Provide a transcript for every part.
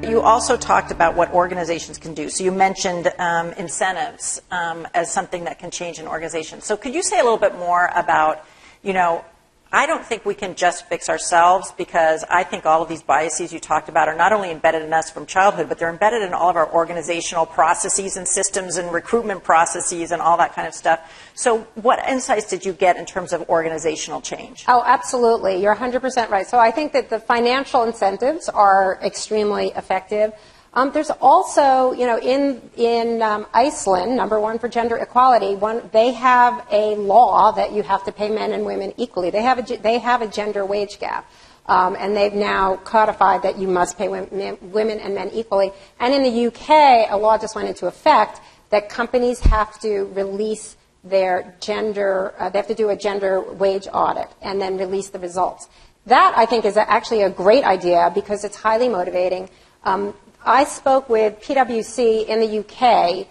You also talked about what organizations can do. So you mentioned incentives as something that can change an organization. So could you say a little bit more about, I don't think we can just fix ourselves, because I think all of these biases you talked about are not only embedded in us from childhood, but they're embedded in all of our organizational processes and systems and recruitment processes and all that kind of stuff. So what insights did you get in terms of organizational change? Oh, absolutely. You're 100% right. So I think that the financial incentives are extremely effective. There's also, in Iceland, #1 for gender equality, they have a law that you have to pay men and women equally. They have a gender wage gap, and they've now codified that you must pay women and men equally. And in the UK, a law just went into effect that companies have to release their gender, they have to do a gender wage audit and then release the results. That, I think, is actually a great idea because it's highly motivating. I spoke with PwC in the UK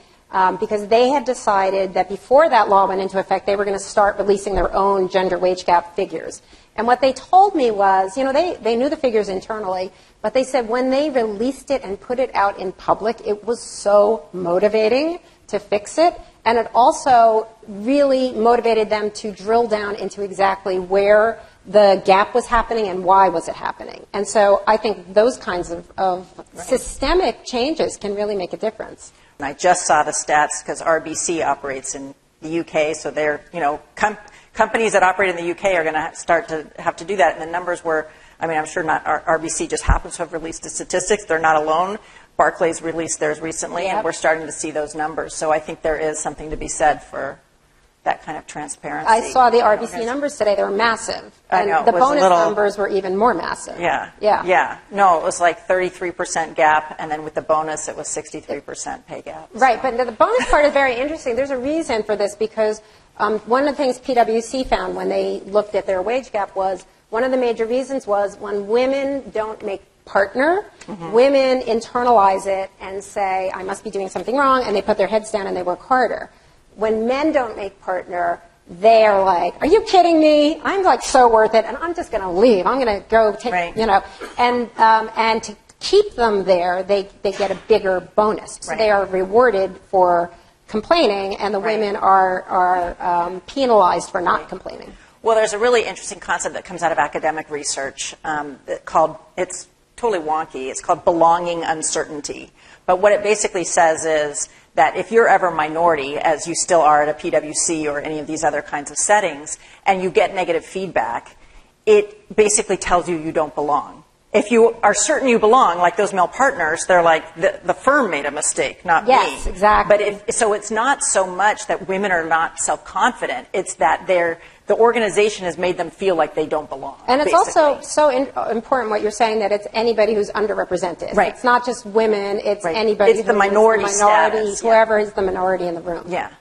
because they had decided that before that law went into effect, they were going to start releasing their own gender wage gap figures. And what they told me was, they knew the figures internally, but they said when they released it and put it out in public, it was so motivating to fix it. And it also really motivated them to drill down into exactly where the gap was happening and why was it happening. And so I think those kinds of systemic changes can really make a difference. And I just saw the stats because RBC operates in the UK, so they're, companies that operate in the UK are going to start to have to do that. And the numbers were, I'm sure not RBC just happens to have released the statistics. They're not alone. Barclays released theirs recently, and we're starting to see those numbers. So I think there is something to be said for that kind of transparency. I saw the RBC numbers today. They were massive. I know. The bonus numbers were even more massive. Yeah. No, it was like 33% gap, and then with the bonus, it was 63% pay gap. Right, but the bonus part is very interesting. There's a reason for this because one of the things PwC found when they looked at their wage gap was one of the major reasons was when women don't make partner, women internalize it and say, I must be doing something wrong, and they put their heads down and they work harder. When men don't make partner, they're like, are you kidding me? I'm like so worth it, and I'm just going to leave. I'm going to go take, and to keep them there, they get a bigger bonus. So they are rewarded for complaining, and the women are penalized for not complaining. Well, there's a really interesting concept that comes out of academic research it's totally wonky. It's called belonging uncertainty. But what it basically says is that if you're ever minority, as you still are at a PwC or any of these other kinds of settings, and you get negative feedback, it basically tells you you don't belong. If you are certain you belong, like those male partners, they're like, the firm made a mistake, not me. Yes, exactly. But so it's not so much that women are not self-confident, it's that the organization has made them feel like they don't belong. And it's also so important what you're saying, that it's anybody who's underrepresented. Right. It's not just women, it's anybody it's the minority status, whoever is the minority in the room. Yeah.